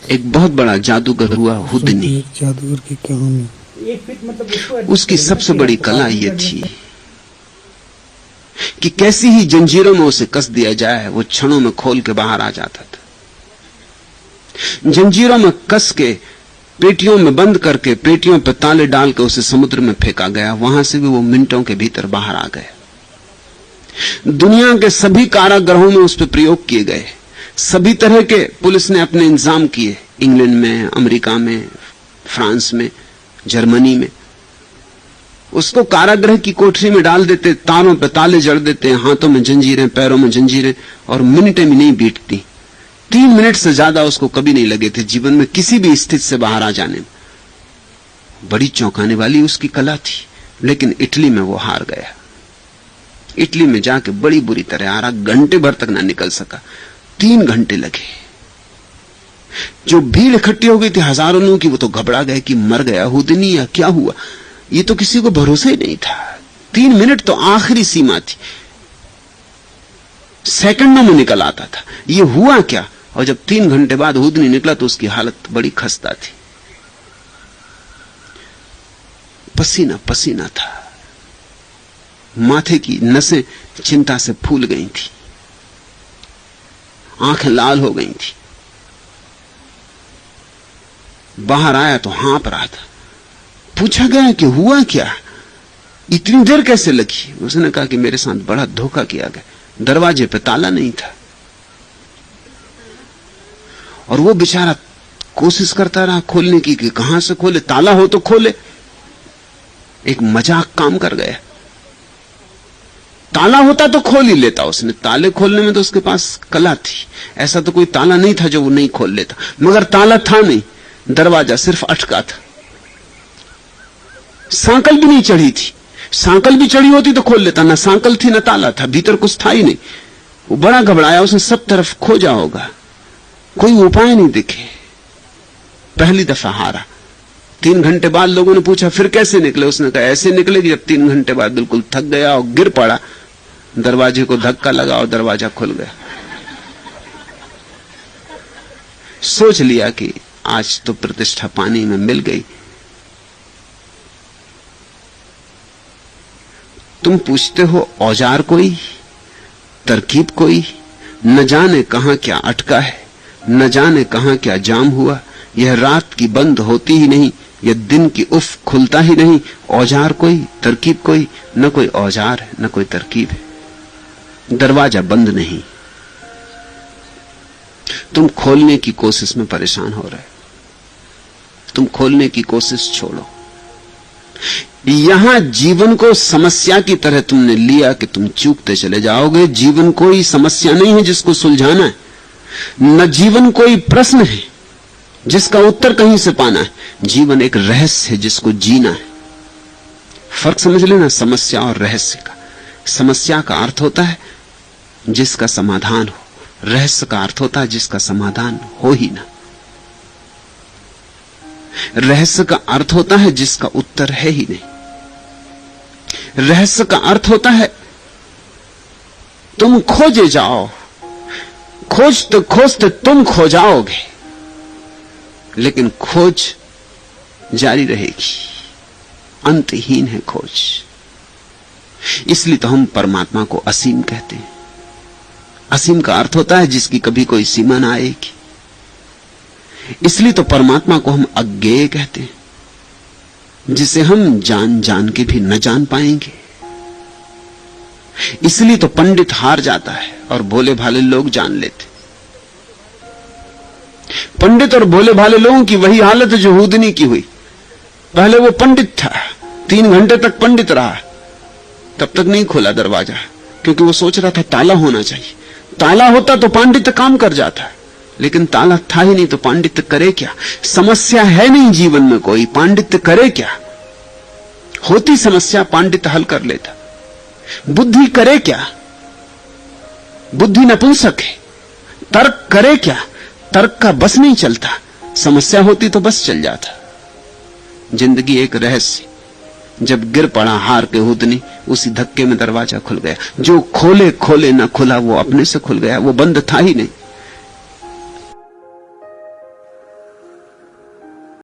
एक बहुत बड़ा जादूगर हुआ हुदनी। जादूगर की कहानी। उसकी सबसे बड़ी कला यह थी कि कैसी ही जंजीरों में उसे कस दिया जाए वो क्षणों में खोल के बाहर आ जाता था। जंजीरों में कस के पेटियों में बंद करके पेटियों पर ताले डाल के उसे समुद्र में फेंका गया। वहां से भी वो मिनटों के भीतर बाहर आ गया। दुनिया के सभी कारागृहों में उस पर प्रयोग किए गए। सभी तरह के पुलिस ने अपने इंतजाम किए, इंग्लैंड में, अमेरिका में, फ्रांस में, जर्मनी में। उसको कारागृह की कोठरी में डाल देते, तारों पे ताले जड़ देते, हाथों में जंजीरें, पैरों में जंजीरें, और मिनटें भी नहीं बीतती। 3 मिनट से ज्यादा उसको कभी नहीं लगे थे जीवन में किसी भी स्थिति से बाहर आ जाने में। बड़ी चौंकाने वाली उसकी कला थी। लेकिन इटली में वो हार गया। इटली में जाके बड़ी बुरी तरह हारा। घंटे भर तक ना निकल सका। 3 घंटे लगे। जो भीड़ इकट्ठी हो गई थी हजारों लोगों की, वो तो घबरा गए कि मर गया हुदनी या क्या हुआ। ये तो किसी को भरोसा ही नहीं था। 3 मिनट तो आखिरी सीमा थी, सेकंडों में निकल आता था। ये हुआ क्या? और जब 3 घंटे बाद हुदनी निकला तो उसकी हालत बड़ी खस्ता थी। पसीना पसीना था। माथे की नसें चिंता से फूल गई थी, आंखें लाल हो गई थी। बाहर आया तो हाँप रहा था। पूछा गया कि हुआ क्या, इतनी देर कैसे लगी? उसने कहा कि मेरे साथ बड़ा धोखा किया गया। दरवाजे पे ताला नहीं था और वो बेचारा कोशिश करता रहा खोलने की कि कहां से खोले, ताला हो तो खोले। एक मजाक काम कर गया। ताला होता तो खोल ही लेता उसने। ताले खोलने में तो उसके पास कला थी। ऐसा तो कोई ताला नहीं था जो वो नहीं खोल लेता। मगर ताला था नहीं, दरवाजा सिर्फ अटका था। सांकल भी नहीं चढ़ी थी। सांकल भी चढ़ी होती तो खोल लेता। ना सांकल थी ना ताला था, भीतर कुछ था ही नहीं। वो बड़ा घबराया। उसने सब तरफ खोजा होगा, कोई उपाय नहीं दिखे। पहली दफा हारा। 3 घंटे बाद लोगों ने पूछा फिर कैसे निकले? उसने कहा ऐसे निकले कि जब 3 घंटे बाद बिल्कुल थक गया और गिर पड़ा, दरवाजे को धक्का लगा और दरवाजा खुल गया। सोच लिया कि आज तो प्रतिष्ठा पानी में मिल गई। तुम पूछते हो औजार कोई, तरकीब कोई, न जाने कहां क्या अटका है, न जाने कहां क्या जाम हुआ। यह रात की बंद होती ही नहीं, यह दिन की उफ खुलता ही नहीं। औजार कोई, तरकीब कोई, न कोई औजार है न कोई तरकीब है। दरवाजा बंद नहीं। तुम खोलने की कोशिश में परेशान हो रहे। तुम खोलने की कोशिश छोड़ो। यहां जीवन को समस्या की तरह तुमने लिया कि तुम चूकते चले जाओगे। जीवन कोई समस्या नहीं है जिसको सुलझाना है, न जीवन कोई प्रश्न है जिसका उत्तर कहीं से पाना है। जीवन एक रहस्य है जिसको जीना है। फर्क समझ लेना समस्या और रहस्य का। समस्या का अर्थ होता है जिसका समाधान हो, रहस्य का अर्थ होता है जिसका समाधान हो ही ना। रहस्य का अर्थ होता है जिसका उत्तर है ही नहीं। रहस्य का अर्थ होता है तुम खोजे जाओ, खोजते खोजते तुम खो जाओगे, लेकिन खोज जारी रहेगी। अंतहीन है खोज। इसलिए तो हम परमात्मा को असीम कहते हैं। असीम का अर्थ होता है जिसकी कभी कोई सीमा ना आएगी। इसलिए तो परमात्मा को हम अज्ञेय कहते हैं, जिसे हम जान जान के भी न जान पाएंगे। इसलिए तो पंडित हार जाता है और भोले भाले लोग जान लेते। पंडित और भोले भाले लोगों की वही हालत है जो हुदनी की हुई। पहले वो पंडित था, 3 घंटे तक पंडित रहा, तब तक नहीं खोला दरवाजा, क्योंकि वो सोच रहा था ताला होना चाहिए। ताला होता तो पांडित्य काम कर जाता, लेकिन ताला था ही नहीं, तो पांडित्य करे क्या? समस्या है नहीं जीवन में कोई, पांडित्य करे क्या? होती समस्या पांडित्य हल कर लेता। बुद्धि करे क्या? बुद्धि नपुंसक है। तर्क करे क्या? तर्क का बस नहीं चलता। समस्या होती तो बस चल जाता। जिंदगी एक रहस्य। जब गिर पड़ा हार के हुदनी, उसी धक्के में दरवाजा खुल गया। जो खोले खोले न खुला, वो अपने से खुल गया। वो बंद था ही नहीं।